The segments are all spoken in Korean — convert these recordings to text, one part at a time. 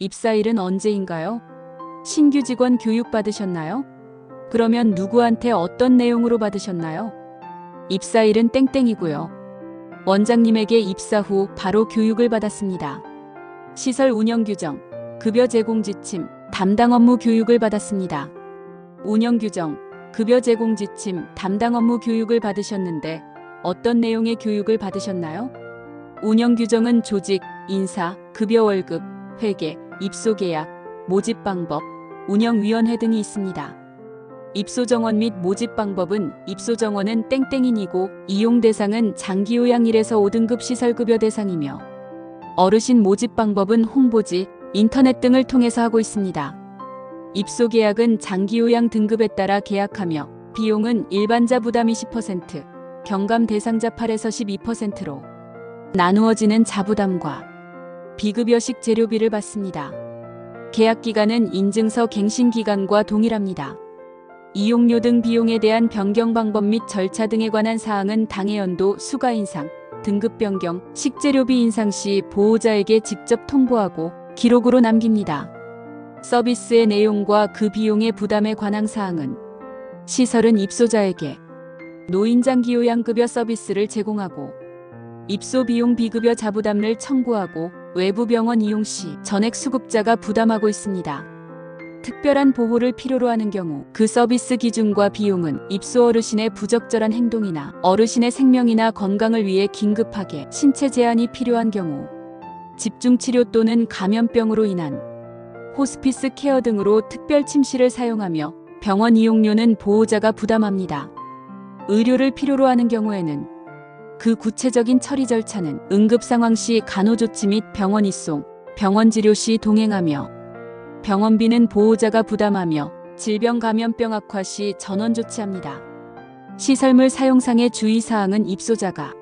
입사일은 언제인가요? 신규 직원 교육 받으셨나요? 그러면 누구한테 어떤 내용으로 받으셨나요? 입사일은 땡땡이고요. 원장님에게 입사 후 바로 교육을 받았습니다. 시설 운영 규정, 급여 제공 지침, 담당 업무 교육을 받았습니다. 운영 규정, 급여 제공 지침, 담당 업무 교육을 받으셨는데 어떤 내용의 교육을 받으셨나요? 운영 규정은 조직, 인사, 급여 월급, 회계, 입소 계약, 모집 방법, 운영위원회 등이 있습니다. 입소 정원 및 모집 방법은 입소 정원은 땡땡인이고 이용 대상은 장기요양 1에서 5등급 시설급여 대상이며 어르신 모집 방법은 홍보지, 인터넷 등을 통해서 하고 있습니다. 입소 계약은 장기요양 등급에 따라 계약하며 비용은 일반자 부담 20%, 경감 대상자 8에서 12%로 나누어지는 자부담과 비급여식 재료비를 받습니다. 계약 기간은 인증서 갱신 기간과 동일합니다. 이용료 등 비용에 대한 변경 방법 및 절차 등에 관한 사항은 당해 연도 수가 인상, 등급 변경, 식재료비 인상 시 보호자에게 직접 통보하고 기록으로 남깁니다. 서비스의 내용과 그 비용의 부담에 관한 사항은 시설은 입소자에게 노인장기요양급여 서비스를 제공하고 입소 비용 비급여 자부담을 청구하고 외부 병원 이용 시 전액 수급자가 부담하고 있습니다. 특별한 보호를 필요로 하는 경우 그 서비스 기준과 비용은 입소 어르신의 부적절한 행동이나 어르신의 생명이나 건강을 위해 긴급하게 신체 제한이 필요한 경우 집중치료 또는 감염병으로 인한 호스피스 케어 등으로 특별 침실을 사용하며 병원 이용료는 보호자가 부담합니다. 의료를 필요로 하는 경우에는 그 구체적인 처리 절차는 응급 상황 시 간호조치 및 병원 이송, 병원 진료 시 동행하며 병원비는 보호자가 부담하며 질병 감염병 악화 시 전원 조치합니다. 시설물 사용상의 주의사항은 입소자가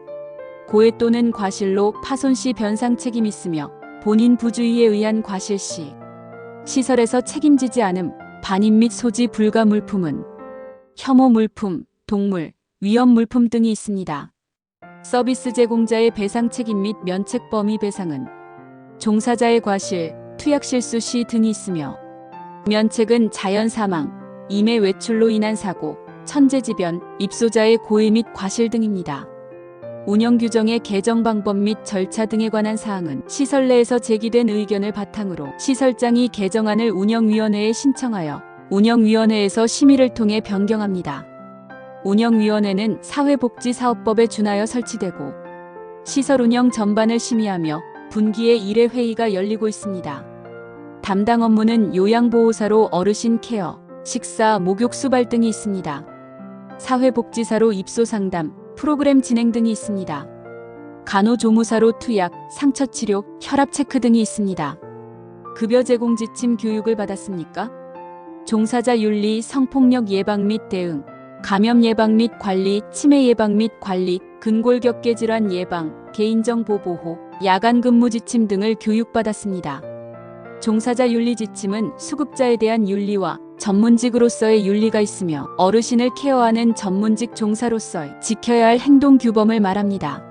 고해 또는 과실로 파손 시 변상 책임 있으며 본인 부주의에 의한 과실 시 시설에서 책임지지 않음, 반입 및 소지 불가 물품은 혐오 물품, 동물, 위험 물품 등이 있습니다. 서비스 제공자의 배상 책임 및 면책 범위 배상은 종사자의 과실, 투약 실수 시 등이 있으며 면책은 자연 사망, 임해 외출로 인한 사고, 천재지변, 입소자의 고의 및 과실 등입니다. 운영 규정의 개정 방법 및 절차 등에 관한 사항은 시설 내에서 제기된 의견을 바탕으로 시설장이 개정안을 운영위원회에 신청하여 운영위원회에서 심의를 통해 변경합니다. 운영위원회는 사회복지사업법에 준하여 설치되고 시설 운영 전반을 심의하며 분기에 1회 회의가 열리고 있습니다. 담당 업무는 요양보호사로 어르신 케어, 식사, 목욕 수발 등이 있습니다. 사회복지사로 입소 상담, 프로그램 진행 등이 있습니다. 간호조무사로 투약, 상처치료, 혈압 체크 등이 있습니다. 급여 제공 지침 교육을 받았습니까? 종사자 윤리, 성폭력 예방 및 대응, 감염 예방 및 관리, 치매 예방 및 관리, 근골격계 질환 예방, 개인정보 보호, 야간 근무 지침 등을 교육받았습니다. 종사자 윤리 지침은 수급자에 대한 윤리와 전문직으로서의 윤리가 있으며 어르신을 케어하는 전문직 종사로서의 지켜야 할 행동 규범을 말합니다.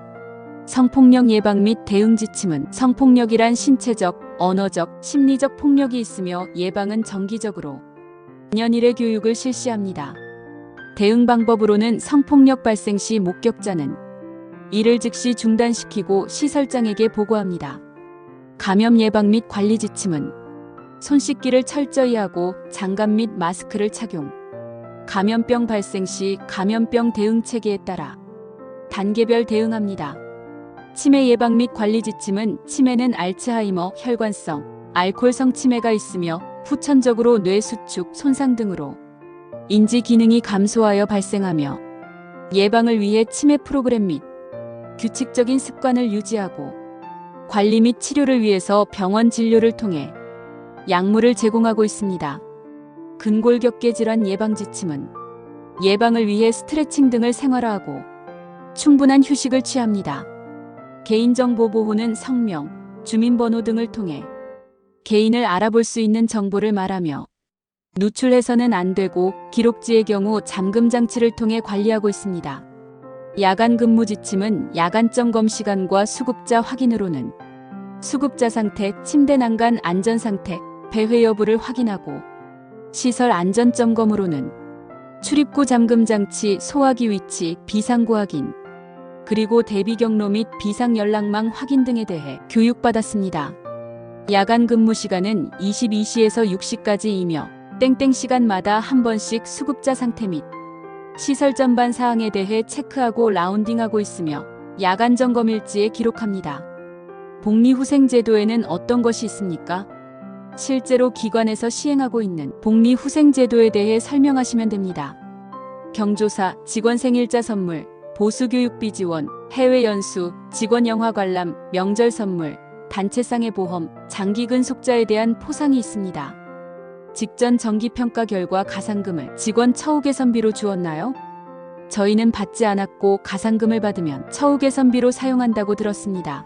성폭력 예방 및 대응 지침은 성폭력이란 신체적, 언어적, 심리적 폭력이 있으며 예방은 정기적으로 년 1회 교육을 실시합니다. 대응 방법으로는 성폭력 발생 시 목격자는 이를 즉시 중단시키고 시설장에게 보고합니다. 감염 예방 및 관리 지침은 손 씻기를 철저히 하고 장갑 및 마스크를 착용, 감염병 발생 시 감염병 대응 체계에 따라 단계별 대응합니다. 치매 예방 및 관리 지침은 치매는 알츠하이머, 혈관성, 알코올성 치매가 있으며 후천적으로 뇌 수축, 손상 등으로 인지 기능이 감소하여 발생하며 예방을 위해 치매 프로그램 및 규칙적인 습관을 유지하고 관리 및 치료를 위해서 병원 진료를 통해 약물을 제공하고 있습니다. 근골격계 질환 예방 지침은 예방을 위해 스트레칭 등을 생활화하고 충분한 휴식을 취합니다. 개인정보 보호는 성명, 주민번호 등을 통해 개인을 알아볼 수 있는 정보를 말하며 누출해서는 안 되고 기록지의 경우 잠금 장치를 통해 관리하고 있습니다. 야간 근무 지침은 야간 점검 시간과 수급자 확인으로는 수급자 상태, 침대 난간 안전 상태, 배회 여부를 확인하고 시설 안전 점검으로는 출입구 잠금 장치, 소화기 위치, 비상구 확인, 그리고 대비 경로 및 비상 연락망 확인 등에 대해 교육받았습니다. 야간 근무 시간은 22시에서 6시까지이며 땡땡 시간마다 한 번씩 수급자 상태 및 시설 전반 사항에 대해 체크하고 라운딩하고 있으며 야간 점검 일지에 기록합니다. 복리후생제도에는 어떤 것이 있습니까? 실제로 기관에서 시행하고 있는 복리후생제도에 대해 설명하시면 됩니다. 경조사, 직원 생일자 선물, 보수교육비 지원, 해외 연수, 직원 영화 관람, 명절 선물, 단체상해 보험, 장기 근속자에 대한 포상이 있습니다. 직전 정기평가 결과 가상금을 직원 처우 개선비로 주었나요? 저희는 받지 않았고 가상금을 받으면 처우 개선비로 사용한다고 들었습니다.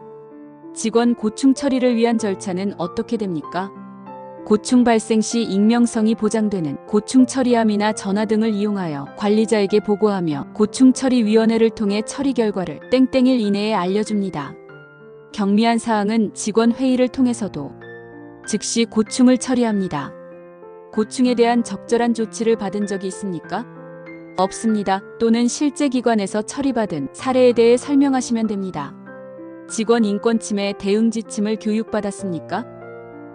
직원 고충 처리를 위한 절차는 어떻게 됩니까? 고충 발생 시 익명성이 보장되는 고충 처리함이나 전화 등을 이용하여 관리자에게 보고하며 고충처리위원회를 통해 처리 결과를 땡땡일 이내에 알려줍니다. 경미한 사항은 직원 회의를 통해서도 즉시 고충을 처리합니다. 고충에 대한 적절한 조치를 받은 적이 있습니까? 없습니다. 또는 실제 기관에서 처리받은 사례에 대해 설명하시면 됩니다. 직원 인권 침해 대응 지침을 교육받았습니까?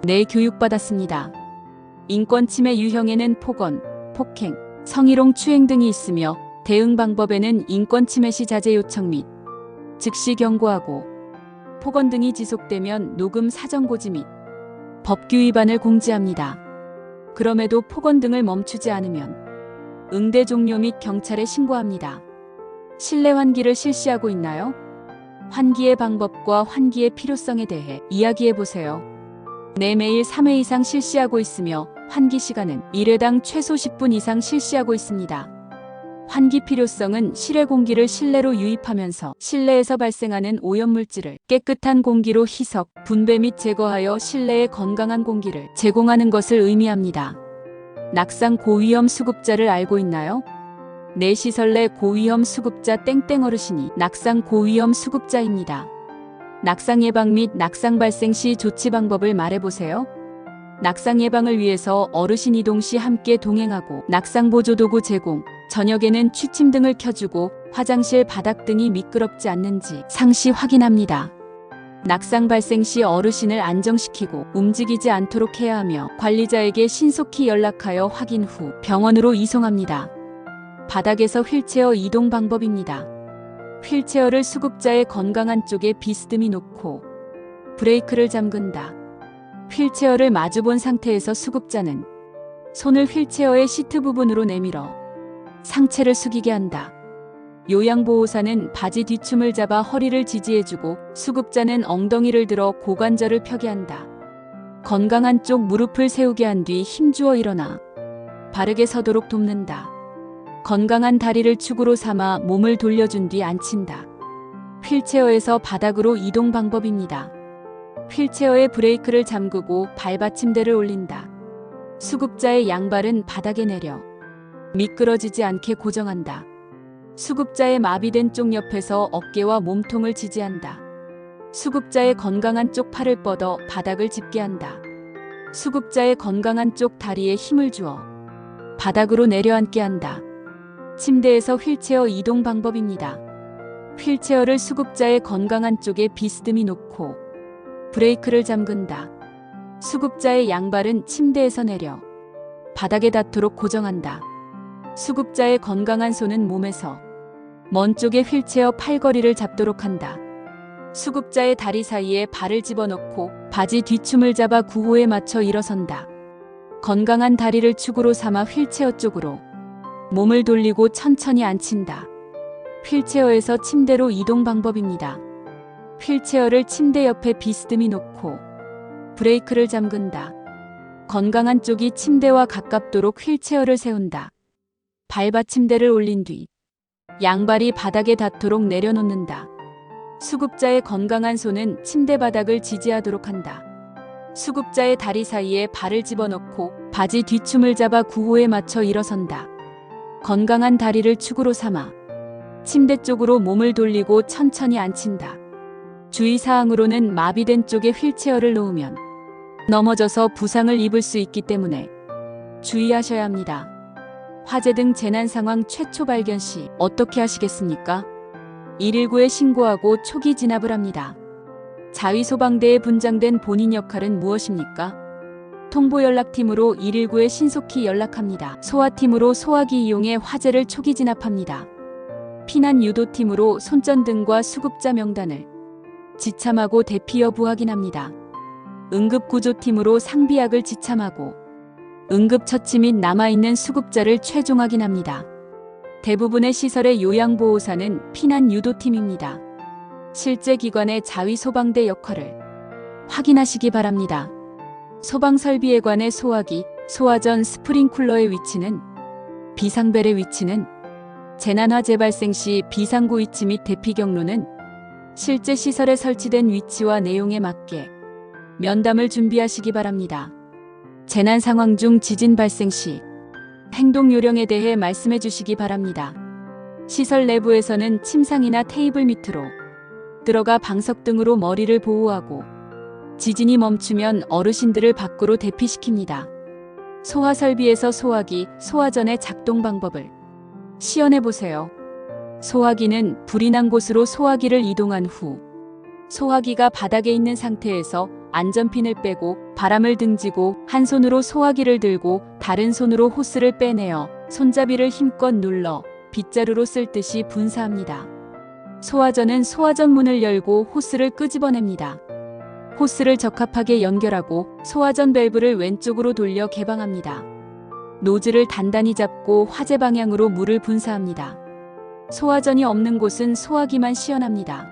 네, 교육받았습니다. 인권 침해 유형에는 폭언, 폭행, 성희롱 추행 등이 있으며 대응 방법에는 인권 침해 시 자제 요청 및 즉시 경고하고 폭언 등이 지속되면 녹음 사전 고지 및 법규 위반을 공지합니다. 그럼에도 폭언 등을 멈추지 않으면 응대 종료 및 경찰에 신고합니다. 실내 환기를 실시하고 있나요? 환기의 방법과 환기의 필요성에 대해 이야기해 보세요. 네, 매일 3회 이상 실시하고 있으며 환기 시간은 1회당 최소 10분 이상 실시하고 있습니다. 환기 필요성은 실외 공기를 실내로 유입하면서 실내에서 발생하는 오염물질을 깨끗한 공기로 희석, 분배 및 제거하여 실내에 건강한 공기를 제공하는 것을 의미합니다. 낙상 고위험 수급자를 알고 있나요? 내 시설 내 고위험 수급자 땡땡 어르신이 낙상 고위험 수급자입니다. 낙상 예방 및 낙상 발생 시 조치 방법을 말해보세요. 낙상 예방을 위해서 어르신 이동 시 함께 동행하고 낙상 보조 도구 제공, 저녁에는 취침 등을 켜주고 화장실 바닥 등이 미끄럽지 않는지 상시 확인합니다. 낙상 발생 시 어르신을 안정시키고 움직이지 않도록 해야 하며 관리자에게 신속히 연락하여 확인 후 병원으로 이송합니다. 바닥에서 휠체어 이동 방법입니다. 휠체어를 수급자의 건강한 쪽에 비스듬히 놓고 브레이크를 잠근다. 휠체어를 마주본 상태에서 수급자는 손을 휠체어의 시트 부분으로 내밀어 상체를 숙이게 한다. 요양보호사는 바지 뒤춤을 잡아 허리를 지지해주고 수급자는 엉덩이를 들어 고관절을 펴게 한다. 건강한 쪽 무릎을 세우게 한 뒤 힘주어 일어나 바르게 서도록 돕는다. 건강한 다리를 축으로 삼아 몸을 돌려준 뒤 앉힌다. 휠체어에서 바닥으로 이동 방법입니다. 휠체어의 브레이크를 잠그고 발받침대를 올린다. 수급자의 양발은 바닥에 내려 미끄러지지 않게 고정한다. 수급자의 마비된 쪽 옆에서 어깨와 몸통을 지지한다. 수급자의 건강한 쪽 팔을 뻗어 바닥을 짚게 한다. 수급자의 건강한 쪽 다리에 힘을 주어 바닥으로 내려앉게 한다. 침대에서 휠체어 이동 방법입니다. 휠체어를 수급자의 건강한 쪽에 비스듬히 놓고 브레이크를 잠근다. 수급자의 양발은 침대에서 내려 바닥에 닿도록 고정한다. 수급자의 건강한 손은 몸에서 먼 쪽의 휠체어 팔걸이를 잡도록 한다. 수급자의 다리 사이에 발을 집어넣고 바지 뒤춤을 잡아 구호에 맞춰 일어선다. 건강한 다리를 축으로 삼아 휠체어 쪽으로 몸을 돌리고 천천히 앉힌다. 휠체어에서 침대로 이동 방법입니다. 휠체어를 침대 옆에 비스듬히 놓고 브레이크를 잠근다. 건강한 쪽이 침대와 가깝도록 휠체어를 세운다. 발받침대를 올린 뒤 양발이 바닥에 닿도록 내려놓는다. 수급자의 건강한 손은 침대 바닥을 지지하도록 한다. 수급자의 다리 사이에 발을 집어넣고 바지 뒤춤을 잡아 구호에 맞춰 일어선다. 건강한 다리를 축으로 삼아 침대 쪽으로 몸을 돌리고 천천히 앉힌다. 주의사항으로는 마비된 쪽에 휠체어를 놓으면 넘어져서 부상을 입을 수 있기 때문에 주의하셔야 합니다. 화재 등 재난 상황 최초 발견 시 어떻게 하시겠습니까? 119에 신고하고 초기 진압을 합니다. 자위소방대에 분장된 본인 역할은 무엇입니까? 통보연락팀으로 119에 신속히 연락합니다. 소화팀으로 소화기 이용해 화재를 초기 진압합니다. 피난 유도팀으로 손전등과 수급자 명단을 지참하고 대피 여부 확인합니다. 응급구조팀으로 상비약을 지참하고 응급처치 및 남아있는 수급자를 최종 확인합니다. 대부분의 시설의 요양보호사는 피난 유도팀입니다. 실제 기관의 자위소방대 역할을 확인하시기 바랍니다. 소방설비에 관해 소화기, 소화전 스프링쿨러의 위치는, 비상벨의 위치는, 재난화재 발생 시 비상구 위치 및 대피 경로는 실제 시설에 설치된 위치와 내용에 맞게 면담을 준비하시기 바랍니다. 재난 상황 중 지진 발생 시 행동 요령에 대해 말씀해 주시기 바랍니다. 시설 내부에서는 침상이나 테이블 밑으로 들어가 방석 등으로 머리를 보호하고 지진이 멈추면 어르신들을 밖으로 대피시킵니다. 소화설비에서 소화기, 소화전의 작동 방법을 시연해 보세요. 소화기는 불이 난 곳으로 소화기를 이동한 후 소화기가 바닥에 있는 상태에서 안전핀을 빼고 바람을 등지고 한 손으로 소화기를 들고 다른 손으로 호스를 빼내어 손잡이를 힘껏 눌러 빗자루로 쓸듯이 분사합니다. 소화전은 소화전 문을 열고 호스를 끄집어냅니다. 호스를 적합하게 연결하고 소화전 밸브를 왼쪽으로 돌려 개방합니다. 노즐을 단단히 잡고 화재 방향으로 물을 분사합니다. 소화전이 없는 곳은 소화기만 시연합니다.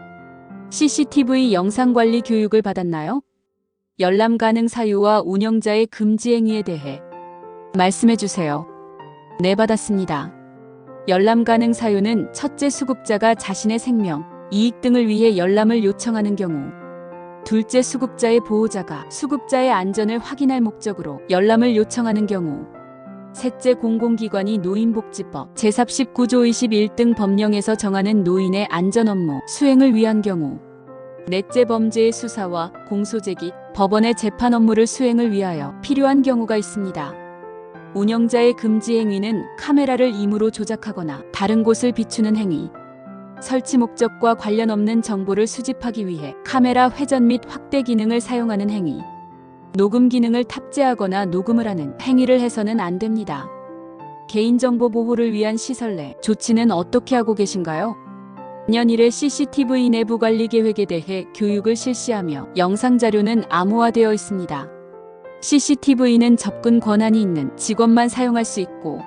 CCTV 영상관리 교육을 받았나요? 열람 가능 사유와 운영자의 금지 행위에 대해 말씀해 주세요. 네, 받았습니다. 열람 가능 사유는 첫째, 수급자가 자신의 생명, 이익 등을 위해 열람을 요청하는 경우, 둘째, 수급자의 보호자가 수급자의 안전을 확인할 목적으로 열람을 요청하는 경우, 셋째, 공공기관이 노인복지법 제49조 21등 법령에서 정하는 노인의 안전 업무 수행을 위한 경우, 넷째, 범죄의 수사와 공소제기, 법원의 재판 업무를 수행을 위하여 필요한 경우가 있습니다. 운영자의 금지 행위는 카메라를 임의로 조작하거나 다른 곳을 비추는 행위, 설치 목적과 관련 없는 정보를 수집하기 위해 카메라 회전 및 확대 기능을 사용하는 행위, 녹음 기능을 탑재하거나 녹음을 하는 행위를 해서는 안 됩니다. 개인정보 보호를 위한 시설 내 조치는 어떻게 하고 계신가요? 년 1회 CCTV 내부 관리 계획에 대해 교육을 실시하며 영상 자료는 암호화되어 있습니다. CCTV는 접근 권한이 있는 직원만 사용할 수 있고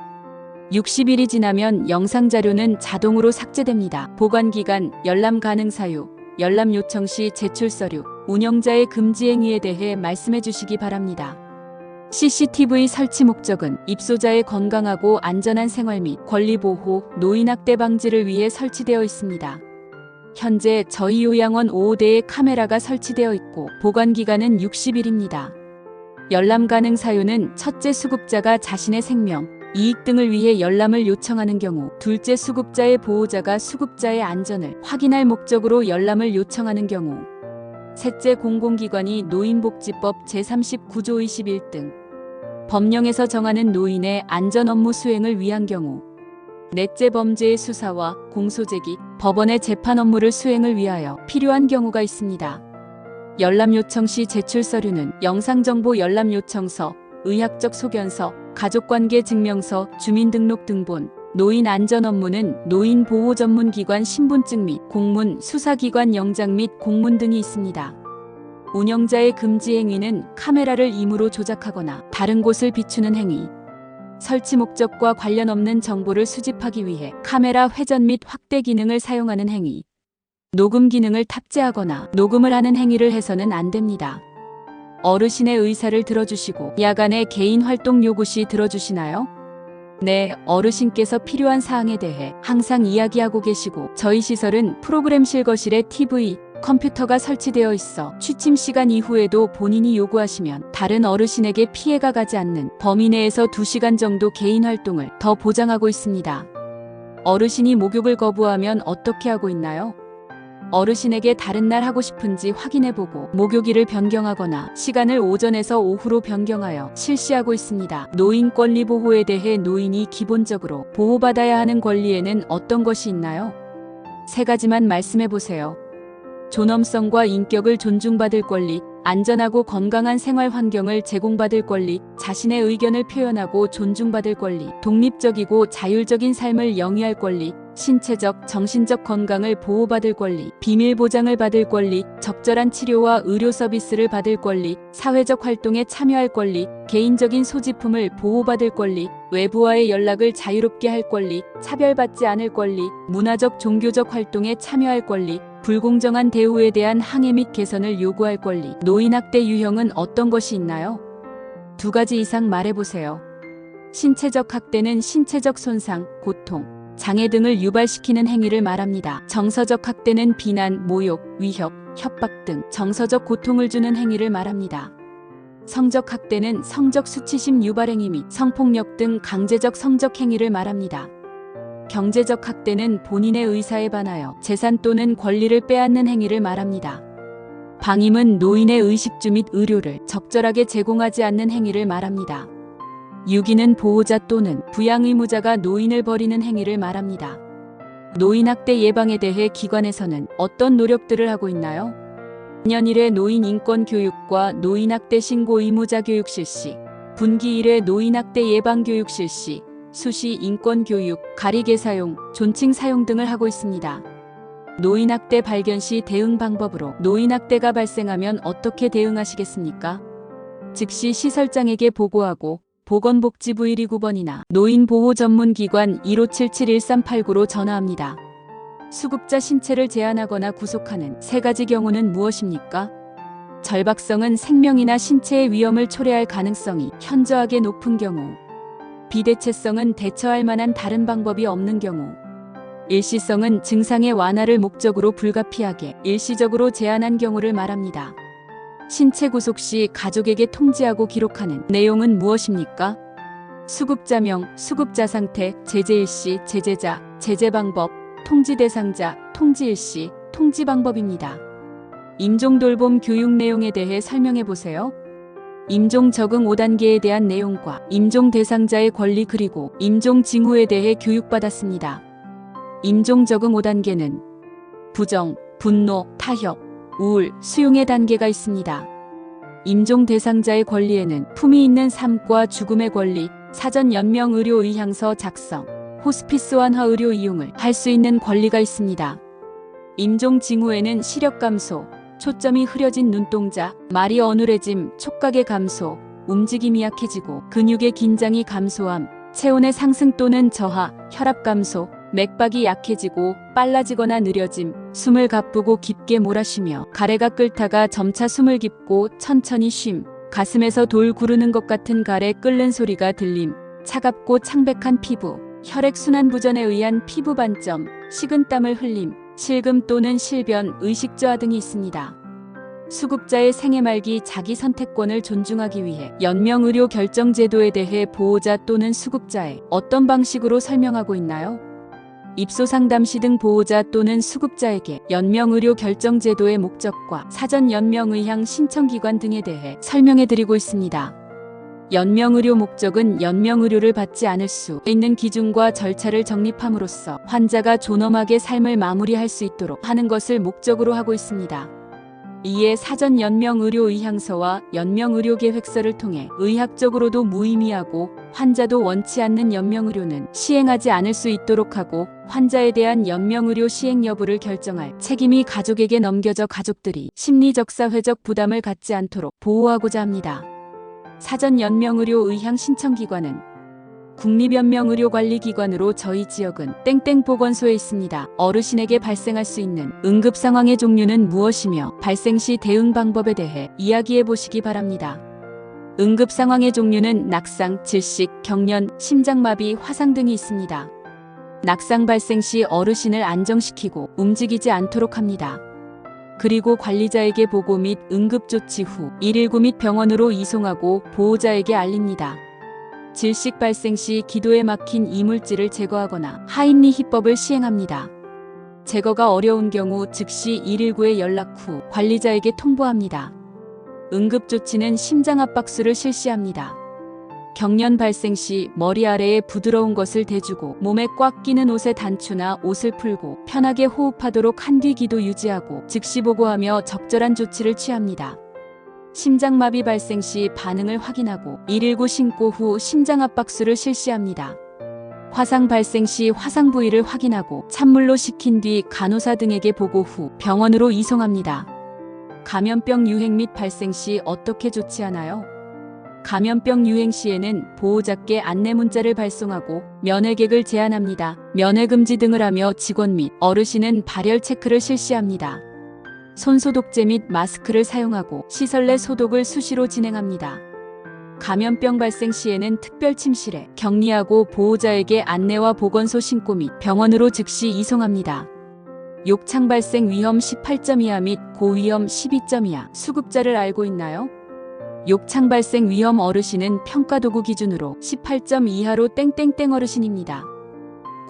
60일이 지나면 영상 자료는 자동으로 삭제됩니다. 보관 기간, 열람 가능 사유, 열람 요청 시 제출 서류, 운영자의 금지 행위에 대해 말씀해 주시기 바랍니다. CCTV 설치 목적은 입소자의 건강하고 안전한 생활 및 권리 보호, 노인 학대 방지를 위해 설치되어 있습니다. 현재 저희 요양원 5호대에 카메라가 설치되어 있고 보관 기간은 60일입니다. 열람 가능 사유는 첫째, 수급자가 자신의 생명, 이익 등을 위해 열람을 요청하는 경우, 둘째, 수급자의 보호자가 수급자의 안전을 확인할 목적으로 열람을 요청하는 경우, 셋째, 공공기관이 노인복지법 제39조 21등 법령에서 정하는 노인의 안전 업무 수행을 위한 경우, 넷째, 범죄의 수사와 공소제기, 법원의 재판 업무를 수행을 위하여 필요한 경우가 있습니다. 열람 요청 시 제출 서류는 영상정보 열람 요청서, 의학적 소견서, 가족관계 증명서, 주민등록 등본, 노인 안전 업무는 노인 보호 전문기관 신분증 및 공문, 수사기관 영장 및 공문 등이 있습니다. 운영자의 금지 행위는 카메라를 임의로 조작하거나 다른 곳을 비추는 행위, 설치 목적과 관련 없는 정보를 수집하기 위해 카메라 회전 및 확대 기능을 사용하는 행위, 녹음 기능을 탑재하거나 녹음을 하는 행위를 해서는 안 됩니다. 어르신의 의사를 들어주시고 야간에 개인 활동 요구 시 들어주시나요? 네, 어르신께서 필요한 사항에 대해 항상 이야기하고 계시고 저희 시설은 프로그램실 거실에 TV, 컴퓨터가 설치되어 있어 취침 시간 이후에도 본인이 요구하시면 다른 어르신에게 피해가 가지 않는 범위 내에서 2시간 정도 개인 활동을 더 보장하고 있습니다. 어르신이 목욕을 거부하면 어떻게 하고 있나요? 어르신에게 다른 날 하고 싶은지 확인해보고 목요일을 변경하거나 시간을 오전에서 오후로 변경하여 실시하고 있습니다. 노인 권리 보호에 대해 노인이 기본적으로 보호받아야 하는 권리에는 어떤 것이 있나요? 세 가지만 말씀해보세요. 존엄성과 인격을 존중받을 권리, 안전하고 건강한 생활 환경을 제공받을 권리, 자신의 의견을 표현하고 존중받을 권리, 독립적이고 자율적인 삶을 영위할 권리, 신체적, 정신적 건강을 보호받을 권리, 비밀 보장을 받을 권리, 적절한 치료와 의료 서비스를 받을 권리, 사회적 활동에 참여할 권리, 개인적인 소지품을 보호받을 권리, 외부와의 연락을 자유롭게 할 권리, 차별받지 않을 권리, 문화적 종교적 활동에 참여할 권리, 불공정한 대우에 대한 항해 및 개선을 요구할 권리. 노인학대 유형은 어떤 것이 있나요? 2가지 이상 말해보세요. 신체적 학대는 신체적 손상, 고통, 장애 등을 유발시키는 행위를 말합니다. 정서적 학대는 비난, 모욕, 위협, 협박 등 정서적 고통을 주는 행위를 말합니다. 성적 학대는 성적 수치심 유발 행위 및 성폭력 등 강제적 성적 행위를 말합니다. 경제적 학대는 본인의 의사에 반하여 재산 또는 권리를 빼앗는 행위를 말합니다. 방임은 노인의 의식주 및 의료를 적절하게 제공하지 않는 행위를 말합니다. 유기는 보호자 또는 부양 의무자가 노인을 버리는 행위를 말합니다. 노인학대 예방에 대해 기관에서는 어떤 노력들을 하고 있나요? 년 1회 노인 인권 교육과 노인학대 신고 의무자 교육 실시, 분기 1회 노인학대 예방 교육 실시, 수시 인권 교육, 가리개 사용, 존칭 사용 등을 하고 있습니다. 노인학대 발견 시 대응 방법으로 노인학대가 발생하면 어떻게 대응하시겠습니까? 즉시 시설장에게 보고하고 보건복지부 129번이나 노인보호전문기관 1577-1389로 전화합니다. 수급자 신체를 제한하거나 구속하는 3가지 경우는 무엇입니까? 절박성은 생명이나 신체의 위험을 초래할 가능성이 현저하게 높은 경우, 비대체성은 대처할 만한 다른 방법이 없는 경우, 일시성은 증상의 완화를 목적으로 불가피하게 일시적으로 제한한 경우를 말합니다. 신체 구속 시 가족에게 통지하고 기록하는 내용은 무엇입니까? 수급자명, 수급자 상태, 제재 일시, 제재자, 제재 방법, 통지 대상자, 통지 일시, 통지 방법입니다. 임종 돌봄 교육 내용에 대해 설명해 보세요. 임종 적응 5단계에 대한 내용과 임종 대상자의 권리 그리고 임종 징후에 대해 교육받았습니다. 임종 적응 5단계는 부정, 분노, 타협, 우울, 수용의 단계가 있습니다. 임종 대상자의 권리에는 품위 있는 삶과 죽음의 권리, 사전 연명 의료 의향서 작성, 호스피스 완화 의료 이용을 할 수 있는 권리가 있습니다. 임종 징후에는 시력 감소, 초점이 흐려진 눈동자, 말이 어눌해짐, 촉각의 감소, 움직임이 약해지고 근육의 긴장이 감소함, 체온의 상승 또는 저하, 혈압 감소, 맥박이 약해지고 빨라지거나 느려짐, 숨을 가쁘고 깊게 몰아쉬며 가래가 끓다가 점차 숨을 깊고 천천히 쉼, 가슴에서 돌 구르는 것 같은 가래 끓는 소리가 들림, 차갑고 창백한 피부, 혈액순환 부전에 의한 피부 반점, 식은땀을 흘림, 실금 또는 실변, 의식저하 등이 있습니다. 수급자의 생애 말기 자기 선택권을 존중하기 위해 연명의료 결정제도에 대해 보호자 또는 수급자의 어떤 방식으로 설명하고 있나요? 입소상담 시 등 보호자 또는 수급자에게 연명의료 결정제도의 목적과 사전 연명의향 신청기관 등에 대해 설명해드리고 있습니다. 연명의료 목적은 연명의료를 받지 않을 수 있는 기준과 절차를 정립함으로써 환자가 존엄하게 삶을 마무리할 수 있도록 하는 것을 목적으로 하고 있습니다. 이에 사전 연명의료 의향서와 연명의료 계획서를 통해 의학적으로도 무의미하고 환자도 원치 않는 연명의료는 시행하지 않을 수 있도록 하고 환자에 대한 연명의료 시행 여부를 결정할 책임이 가족에게 넘겨져 가족들이 심리적 사회적 부담을 갖지 않도록 보호하고자 합니다. 사전 연명의료 의향 신청기관은 국립연명의료관리기관으로 저희 지역은 땡땡 보건소에 있습니다. 어르신에게 발생할 수 있는 응급 상황의 종류는 무엇이며 발생 시 대응 방법에 대해 이야기해 보시기 바랍니다. 응급 상황의 종류는 낙상, 질식, 경련, 심장마비, 화상 등이 있습니다. 낙상 발생 시 어르신을 안정시키고 움직이지 않도록 합니다. 그리고 관리자에게 보고 및 응급조치 후 119 및 병원으로 이송하고 보호자에게 알립니다. 질식 발생 시 기도에 막힌 이물질을 제거하거나 하인리 히법을 시행합니다. 제거가 어려운 경우 즉시 119에 연락 후 관리자에게 통보합니다. 응급조치는 심장압박술을 실시합니다. 경련 발생 시 머리 아래에 부드러운 것을 대주고 몸에 꽉 끼는 옷의 단추나 옷을 풀고 편하게 호흡하도록 한 뒤 기도 유지하고 즉시 보고하며 적절한 조치를 취합니다. 심장마비 발생 시 반응을 확인하고 119 신고 후 심장압박술을 실시합니다. 화상 발생 시 화상 부위를 확인하고 찬물로 식힌 뒤 간호사 등에게 보고 후 병원으로 이송합니다. 감염병 유행 및 발생 시 어떻게 조치하나요? 감염병 유행 시에는 보호자께 안내 문자를 발송하고 면회객을 제한합니다. 면회 금지 등을 하며 직원 및 어르신은 발열 체크를 실시합니다. 손소독제 및 마스크를 사용하고 시설 내 소독을 수시로 진행합니다. 감염병 발생 시에는 특별 침실에 격리하고 보호자에게 안내와 보건소 신고 및 병원으로 즉시 이송합니다. 욕창 발생 위험 18점 이하 및 고위험 12점 이하 수급자를 알고 있나요? 욕창 발생 위험 어르신은 평가도구 기준으로 18점 이하로 땡땡땡 어르신입니다.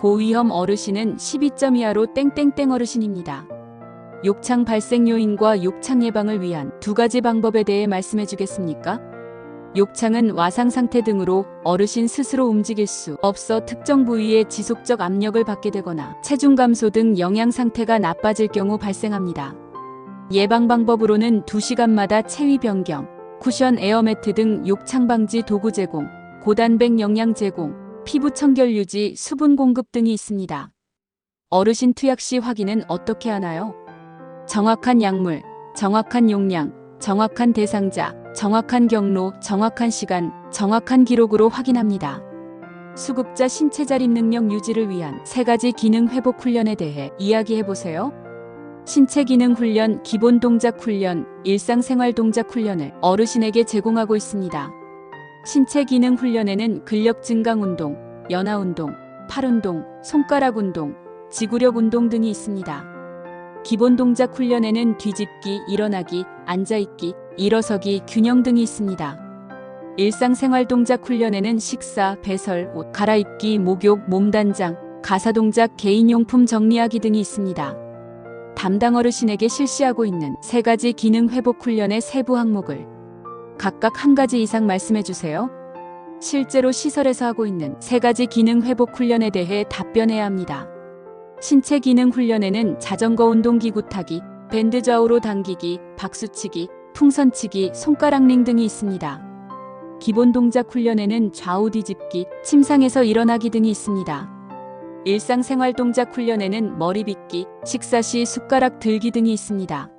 고위험 어르신은 12점 이하로 땡땡땡 어르신입니다. 욕창 발생 요인과 욕창 예방을 위한 두 가지 방법에 대해 말씀해 주겠습니까? 욕창은 와상 상태 등으로 어르신 스스로 움직일 수 없어 특정 부위에 지속적 압력을 받게 되거나 체중 감소 등 영양 상태가 나빠질 경우 발생합니다. 예방 방법으로는 2시간마다 체위 변경, 쿠션 에어매트 등 욕창 방지 도구 제공, 고단백 영양 제공, 피부 청결 유지, 수분 공급 등이 있습니다. 어르신 투약 시 확인은 어떻게 하나요? 정확한 약물, 정확한 용량, 정확한 대상자, 정확한 경로, 정확한 시간, 정확한 기록으로 확인합니다. 수급자 신체 자립 능력 유지를 위한 3가지 기능 회복 훈련에 대해 이야기해 보세요. 신체 기능 훈련, 기본 동작 훈련, 일상생활 동작 훈련을 어르신에게 제공하고 있습니다. 신체 기능 훈련에는 근력 증강 운동, 연하 운동, 팔 운동, 손가락 운동, 지구력 운동 등이 있습니다. 기본 동작 훈련에는 뒤집기, 일어나기, 앉아있기, 일어서기, 균형 등이 있습니다. 일상생활 동작 훈련에는 식사, 배설, 옷 갈아입기, 목욕, 몸단장, 가사동작, 개인용품 정리하기 등이 있습니다. 담당 어르신에게 실시하고 있는 3가지 기능 회복 훈련의 세부 항목을 각각 1가지 이상 말씀해 주세요. 실제로 시설에서 하고 있는 3가지 기능 회복 훈련에 대해 답변해야 합니다. 신체 기능 훈련에는 자전거 운동기구 타기, 밴드 좌우로 당기기, 박수치기, 풍선치기, 손가락링 등이 있습니다. 기본 동작 훈련에는 좌우 뒤집기, 침상에서 일어나기 등이 있습니다. 일상생활 동작 훈련에는 머리 빗기, 식사 시 숟가락 들기 등이 있습니다.